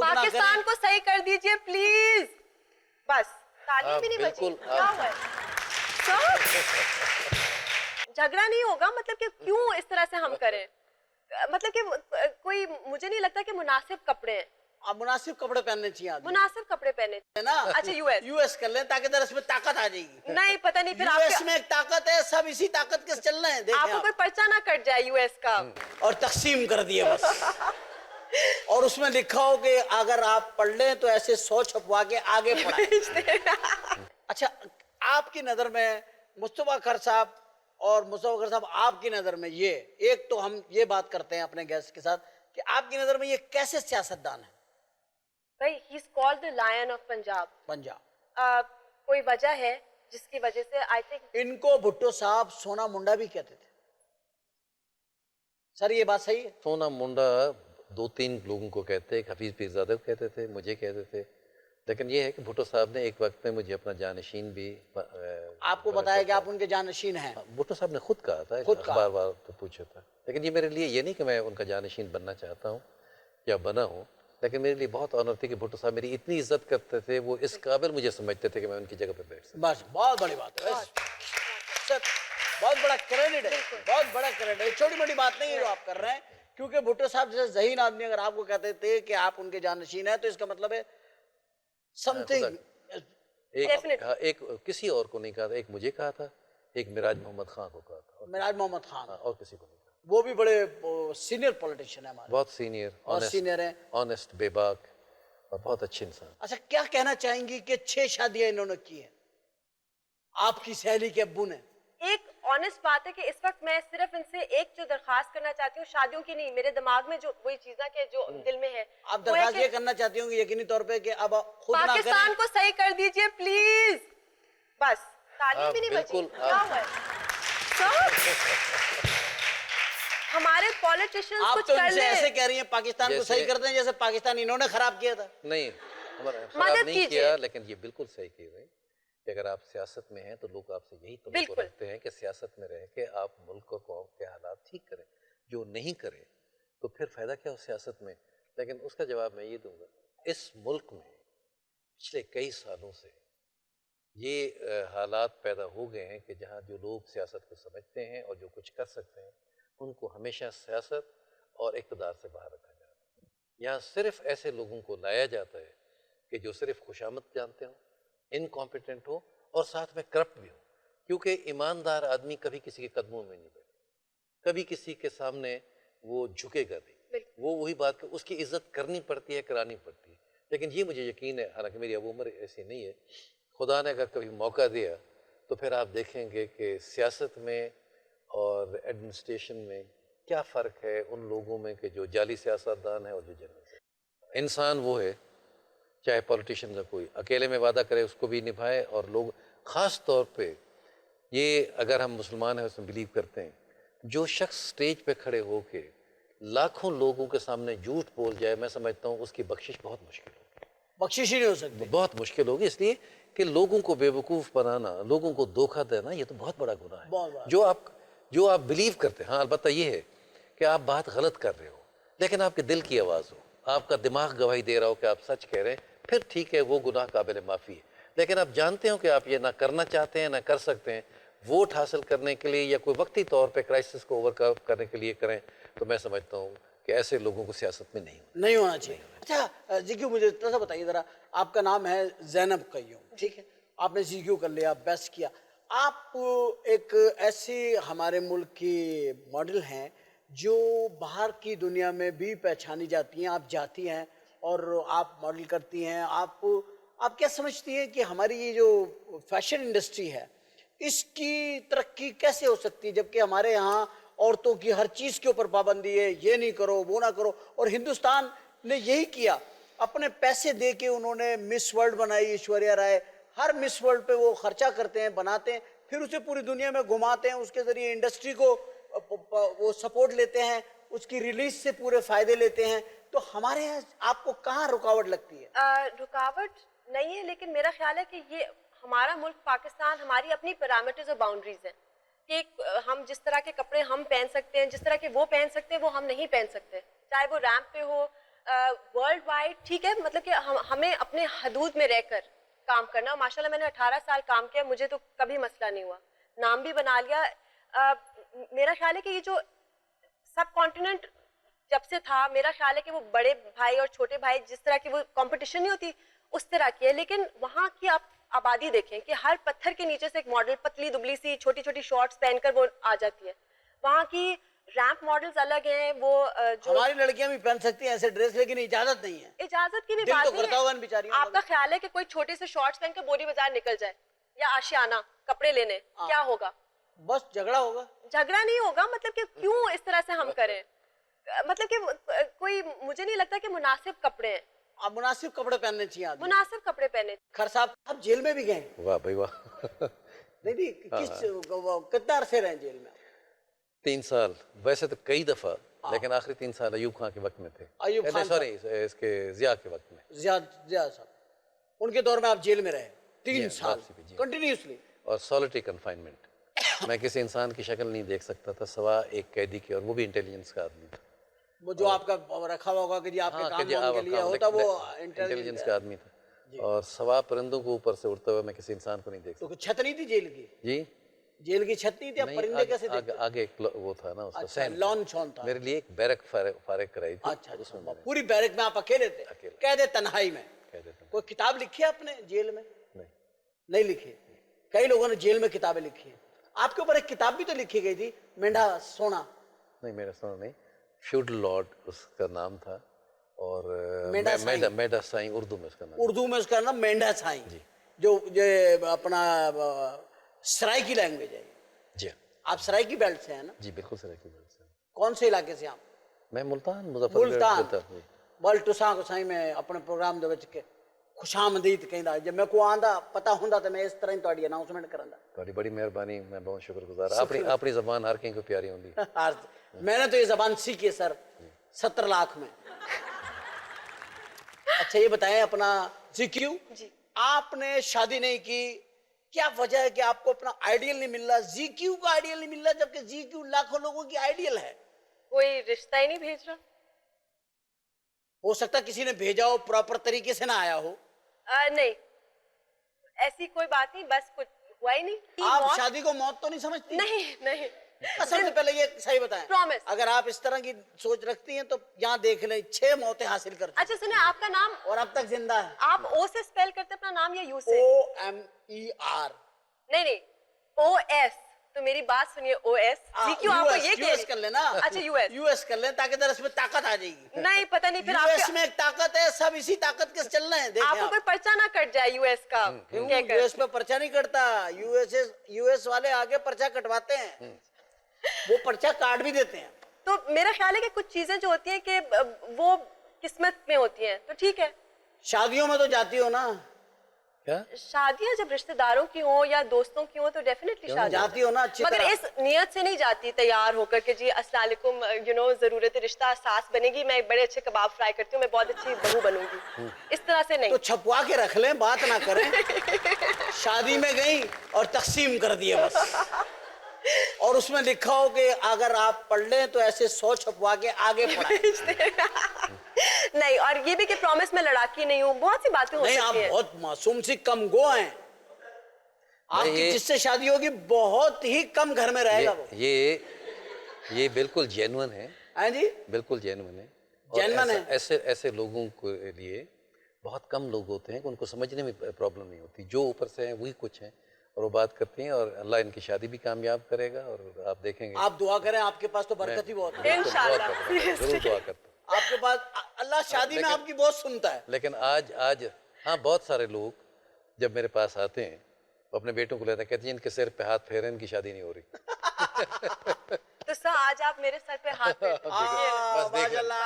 खुद ना करें। पाकिस्तान को सही कर दीजिए प्लीज। बस तालियां भी नहीं बची। क्या हुआ है? झगड़ा नहीं होगा, मतलब कि क्यों इस तरह से हम करें? मतलब कि कोई, मुझे नहीं लगता कि मुनासिब कपड़े हैं। आप मुनासिब कपड़े पहनने चाहिए आदमी मुनासिब कपड़े पहने है ना। अच्छा यूएस यूएस कर लें ताकि दरअसल में ताकत आ जाएगी। नहीं पता नहीं फिर यूएस आपके में एक ताकत है, सब इसी ताकत के चल रहे हैं। देखें आपको आप। कोई पर्चा ना कट जाए यूएस का। और तकसीम कर दिए बस। और उसमें लिखा हो कि अगर आप पढ़ लें तो ऐसे 100 छपवा के आगे पढ़ाएं। अच्छा, आपकी नजर में मुस्तफा खर साहब और मुस्तफा खर साहब, आपकी नजर में ये एक तो हम ये बात करते हैं अपने गेस्ट के साथ कि आपकी नजर में ये कैसे सियासतदान है? भाई he is called the lion of Punjab. Punjab कोई वजह है जिसकी वजह से आई थिंक इनको भुट्टो साहब सोना मुंडा भी कहते थे। सर ये बात सही है? सोना मुंडा 2-3 लोगों को कहते, एक हफीज पीरजादे को कहते थे, मुझे कहते थे। लेकिन ये है कि भुट्टो साहब ने एक वक्त में मुझे अपना जानशीन भी आपको बताया कि आप उनके जानशीन हैं। भुट्टो साहब ने खुद कहा था, अखबार वार तो पूछा था। लेकिन ये मेरे लिए ये नहीं कि मैं उनका जानशीन बनना चाहता हूँ या बना हूँ, लेकिन मेरे लिए बहुत ऑनर थी कि भुट्टो साहब मेरी इतनी इज्जत करते थे, वो इस काबिल मुझे समझते थे कि मैं उनकी जगह पर बैठ सकता। बस बहुत बड़ी बात है सर, बहुत बड़ा क्रेडिट है, बहुत बड़ा क्रेडिट है। छोटी मोटी बात नहीं है जो आप कर रहे हैं, क्योंकि भुट्टो साहब जैसे ज़हीन आदमी अगर आपको कहते थे कि आप उनके जानशीन हैं तो इसका मतलब है समथिंग। एक किसी और को नहीं कहा था, एक मुझे कहा था, एक मिराज मोहम्मद खान को कहा था। मिराज मोहम्मद खान, और किसी को नहीं कहा। वो भी बड़े सीनियर पॉलिटिशियन है हमारे, बहुत सीनियर और सीनियर हैं, ऑनेस्ट, बेबाक और बहुत अच्छे इंसान। अच्छा, क्या कहना चाहेंगी कि 6 शादियां इन्होंने की हैं आपकी सहेली के अब्बू ने? एक ऑनेस्ट बात है कि इस वक्त मैं सिर्फ इनसे एक जो दरखास्त करना चाहती हूँ, शादियों की नहीं, मेरे दिमाग में जो वही चीज़ें के जो दिल में है, आप दरखास्त ये करना चाहती होंगी यकीनी तौर पे कि अब खुद ना करें। पाकिस्तान को सही कर दीजिए प्लीज। बस तालियां भी नहीं बची। क्या हुआ है? हमारे पॉलिटिशियंस आप कुछ तो कर इनसे लें। ऐसे कह रही हैं पाकिस्तान को सही कर दें जैसे पाकिस्तान इन्होंने खराब किया था। नहीं, हमारा मदद खराब नहीं कीजिए। किया, लेकिन ये बिल्कुल सही कह रहे हैं कि अगर आप सियासत में हैं तो लोग आपसे यही तो रखते हैं कि सियासत में रह के आप मुल्क और कौम के हालात ठीक करें। जो नहीं करें तो फिर फायदा क्या हो सियासत में? लेकिन उसका जवाब मैं ये दूंगा, इस मुल्क में पिछले कई सालों से ये हालात पैदा हो गए हैं कि जहाँ जो लोग सियासत को समझते हैं और जो कुछ कर सकते हैं, उनको हमेशा सियासत और इक़्तिदार से बाहर रखा जाता है। यहाँ सिर्फ ऐसे लोगों को लाया जाता है कि जो सिर्फ खुशामद जानते हों, इनकॉम्पिटेंट हो और साथ में करप्ट भी हो, क्योंकि ईमानदार आदमी कभी किसी के कदमों में नहीं बैठे, कभी किसी के सामने वो झुकेगा नहीं। वो वही बात कि उसकी इज्जत करनी पड़ती है, करानी पड़ती है। लेकिन ये मुझे यकीन है, हालांकि मेरी अब उम्र ऐसी नहीं है, खुदा ने अगर कभी मौका दिया तो फिर आप देखेंगे कि सियासत में और एडमिनिस्ट्रेशन में क्या फ़र्क है उन लोगों में कि जो जाली सियासतदान है और जो जनरल इंसान वो है। चाहे पॉलिटिशियन का कोई अकेले में वादा करे उसको भी निभाए, और लोग ख़ास तौर पे ये अगर हम मुसलमान हैं उसमें बिलीव करते हैं, जो शख्स स्टेज पे खड़े होके लाखों लोगों के सामने झूठ बोल जाए, मैं समझता हूँ उसकी बख्शिश बहुत मुश्किल होगी। बख्शिश ही नहीं हो सकती, बहुत मुश्किल होगी, इसलिए कि लोगों को बेवकूफ़ बनाना, लोगों को धोखा देना, ये तो बहुत बड़ा गुनाह है। बहुत जो आप बिलीव करते हैं, हाँ अलबत्ता ये है कि आप बात गलत कर रहे हो, लेकिन आपके दिल की आवाज़ हो, आपका दिमाग गवाही दे रहा हो कि आप सच कह रहे हैं, फिर ठीक है, वो गुनाह काबिल माफ़ी है। लेकिन आप जानते हो कि आप ये ना करना चाहते हैं, ना कर सकते हैं, वोट हासिल करने के लिए या कोई वक्ती तौर पे क्राइसिस को ओवरकम करने के लिए करें, तो मैं समझता हूँ कि ऐसे लोगों को सियासत में नहीं होना चाहिए। अच्छा जीक्यू, मुझे थोड़ा सा बताइए ज़रा, आपका नाम है ज़ैनब कय्यूम, ठीक है, आपने जीक्यू कर लिया, बेस्ट किया। आप एक ऐसे हमारे मुल्क की मॉडल हैं जो बाहर की दुनिया में भी पहचानी जाती हैं। आप जाती हैं और आप मॉडल करती हैं। आप क्या समझती हैं कि हमारी ये जो फैशन इंडस्ट्री है इसकी तरक्की कैसे हो सकती है, जबकि हमारे यहाँ औरतों की हर चीज़ के ऊपर पाबंदी है, ये नहीं करो, वो ना करो। और हिंदुस्तान ने यही किया, अपने पैसे दे के उन्होंने मिस वर्ल्ड बनाई, ऐश्वर्या राय। हर मिस वर्ल्ड पे वो खर्चा करते हैं, बनाते हैं, फिर उसे पूरी दुनिया में घुमाते हैं, उसके ज़रिए इंडस्ट्री को वो सपोर्ट लेते हैं, उसकी रिलीज से पूरे फ़ायदे लेते हैं। तो हमारे यहाँ आपको कहाँ रुकावट लगती है? रुकावट नहीं है, लेकिन मेरा ख्याल है कि ये हमारा मुल्क पाकिस्तान, हमारी अपनी पैरामीटर्स और बाउंड्रीज हैं कि हम जिस तरह के कपड़े हम पहन सकते हैं, जिस तरह के वो पहन सकते हैं, वो हम नहीं पहन सकते। चाहे वो रैंप पे हो, ورلڈ وائڈ ٹھیک ہے، مطلب کہ ہمیں اپنے حدود میں رہ کر کام کرنا. اور ماشاء اللہ میں نے 18 سال کام کیا، مجھے تو کبھی مسئلہ نہیں ہوا، نام بھی بنا لیا. میرا خیال ہے کہ یہ جو سب کانٹیننٹ جب سے تھا، میرا خیال ہے کہ وہ بڑے بھائی اور چھوٹے بھائی جس طرح کی وہ کمپٹیشن نہیں ہوتی اس طرح کی ہے. لیکن وہاں کی آپ آبادی دیکھیں کہ ہر پتھر کے نیچے سے ایک ماڈل پتلی دبلی سی چھوٹی چھوٹی شارٹس پہن کر وہ آ جاتی ہے. وہاں کی ریمپ ماڈلز الگ ہیں. وہ جو ہماری لڑکیاں بھی پہن سکتی ہیں ایسے ڈریس، لیکن اجازت نہیں ہے. اجازت کی بھی دل بات تو نہیں کرتا ہوگا ان ہے. بیچاریوں آپ کا خیال ہے کہ کوئی چھوٹے سے شارٹس پہن کے بوری بازار نکل جائے یا آشیانہ کپڑے لینے، کیا ہوگا؟ بس جھگڑا ہوگا. جھگڑا نہیں ہوگا، مطلب کہ کیوں اس طرح سے ہم کریں؟ مطلب کہ کوئی مجھے نہیں لگتا کہ مناسب کپڑے ہیں. آپ مناسب کپڑے پہننے چاہیے آدمی. مناسب کپڑے پہنے. خیر صاحب آپ جیل میں بھی گئے؟ واہ بھائی واہ. نہیں کتنا عرصے رہے جیل میں؟ 3 سال. ویسے تو کئی دفعہ، لیکن آخری 3 سال ایوب خان کے وقت میں تھے. ایوب خان سوری، اس کے ضیاء کے وقت میں. ضیاء صاحب ان کے دور میں آپ جیل میں رہے 3 سال واپسی پہ، جی. کنٹینیوسلی. اور سولٹری کنفائنمنٹ. میں کسی انسان کی شکل نہیں دیکھ سکتا تھا سوا ایک قیدی کی، اور وہ بھی انٹیلیجنس کا آدمی تھا. وہ جو آپ کا رکھا ہوا ہوگا کہ جی آپ کے کام کے لیے ہوتا، وہ انٹیلیجنس کا آدمی تھا. اور سوا پرندوں کو اوپر سے اڑتے ہوئے میں کسی انسان کو نہیں دیکھ سکتا. تو چھت نہیں تھی جیل کی؟ جی جیل کی چھت نہیں تھی، آپ پرندے کیسے دیکھتے؟ آگے ایک وہ تھا نا اس کا سین، لان چھون تھا. میرے لیے ایک بیرک فارغ کرائی تھی. اچھا پوری بیرک میں آپ اکیلے تھے، قید تنہائی میں. کوئی کتاب لکھی ہے آپ نے جیل میں؟ نہیں لکھی. کئی لوگوں نے جیل میں کتابیں لکھی ہیں. آپ کے اوپر ایک کتاب بھی تو لکھی گئی تھی، مینڈا سونا. نہیں میرا سونا نہیں، فیوڈل لارڈ اس کا نام تھا. اور میڈا سائیں اردو میں اس کا نام. اردو میں اس کا نام مینڈا سائیں، جو اپنا سرائی کی لینگویج ہے. جی آپ سرائی کی بیلٹ سے ہیں نا؟ جی بالکل سر. کون سے علاقے سے آپ؟ میں ملتان مظفر ملتان. بل تساں کو سائیں میں اپنے پروگرام دے وچ خوش آمدید کہندا. جب میں کو آندا پتہ ہوندا تے میں اس طرح تہاڈی اناؤنسمنٹ کراندا. تہاڈی بڑی مہربانی، میں بہت شکر گزار. اپنی زبان ہر کہیں کو پیاری ہوندی. میں نے تو یہ زبان سیکھی ہے سر 70 لاکھ میں. اچھا یہ بتائیں اپنا زیکیو، آپ نے شادی نہیں کی، کیا وجہ ہے کہ آپ کو اپنا آئیڈیل نہیں مل رہا؟ زیکیو کا آئیڈیل نہیں مل رہا جبکہ زیکیو لاکھوں لوگوں کی آئیڈیل ہے. کوئی رشتہ ہی نہیں بھیج رہا. ہو سکتا کسی نے بھیجا ہو، پراپر طریقے سے نہ آیا ہو. نہیں ایسی کوئی بات نہیں، بس کچھ ہوا ہی نہیں. آپ شادی کو موت تو نہیں سمجھتی؟ نہیں. اصل سے پہلے یہ صحیح بتائیں، Promise. اگر آپ اس طرح کی سوچ رکھتی ہیں تو یہاں دیکھ لیں 6 موتیں حاصل کر چکی اچھا سنیں، آپ کا نام اور اب تک زندہ ہے. آپ او سے اسپیل کرتے اپنا نام یا یو سے؟ OMER. نہیں او ایس. تو میری بات سنیے، او ایس. زیکیو آپ کو یہ US کر لینا. اچھا US کر لیں تاکہ درس میں طاقت آ جائے گی. نہیں پتہ نہیں پھر US میں ایک طاقت ہے، سب اسی طاقت کے چل رہے ہیں. آپ دیکھیں کو کوئی پرچہ نہ کٹ جائے یو ایس کا. US پہ پرچہ نہیں کٹتا. US والے آگے پرچہ کٹواتے ہیں، وہ پرچہ کاٹ بھی دیتے ہیں. تو میرا خیال ہے کہ کچھ چیزیں جو ہوتی ہیں کہ وہ قسمت میں ہوتی ہیں، تو ٹھیک ہے. شادیوں میں تو جاتی ہو نا؟ کیا شادیاں جب رشتہ داروں کی ہوں یا دوستوں کی ہوں تو ڈیفینیٹلی شادی جاتی ہو نا اچھی مگر طرح. اس نیت سے نہیں جاتی تیار ہو کر کہ جی السلام علیکم ضرورت رشتہ ساس بنے گی، میں بڑے اچھے کباب فرائی کرتی ہوں، میں بہت اچھی بہو بنوں گی. اس طرح سے نہیں. تو چھپوا کے رکھ لیں، بات نہ کریں. شادی میں گئی اور تقسیم کر دیے بس، اور اس میں لکھا ہو کہ اگر آپ پڑھ لیں تو ایسے 100 چھپوا کے آگے پڑھائیں. نہیں. اور یہ بھی کہ پرومس میں لڑاکی نہیں ہوں، بہت سی باتیں ہو نہیں، آپ سکتی ہیں. بہت معصوم سی کم گو ہیں. آپ کی جس سے شادی ہوگی بہت ہی کم گھر میں رہے گا وہ. یہ بالکل جینون ہے. ہاں جی بالکل جینون ہے. جینون ہے. ایسے لوگوں کے لیے بہت کم لوگ ہوتے ہیں کہ ان کو سمجھنے میں پرابلم نہیں ہوتی. جو اوپر سے ہیں وہی کچھ ہیں اور وہ بات کرتی ہیں، اور اللہ ان کی شادی بھی کامیاب کرے گا. اور آپ دیکھیں گے، آپ دعا کریں، آپ کے پاس تو برکت ہی بہت ہے. انشاءاللہ ضرور دعا کرتا ہوں. آپ کے پاس اللہ شادی میں آپ کی بہت سنتا ہے. لیکن آج ہاں بہت سارے لوگ جب میرے پاس آتے ہیں تو اپنے بیٹوں کو لیتے ہیں، کہتے ہیں ان کے سر پہ ہاتھ پھیرے، ان کی شادی نہیں ہو رہی. تو سر آج آپ میرے سر پہ ہاتھ پھیر. ماشاء اللہ.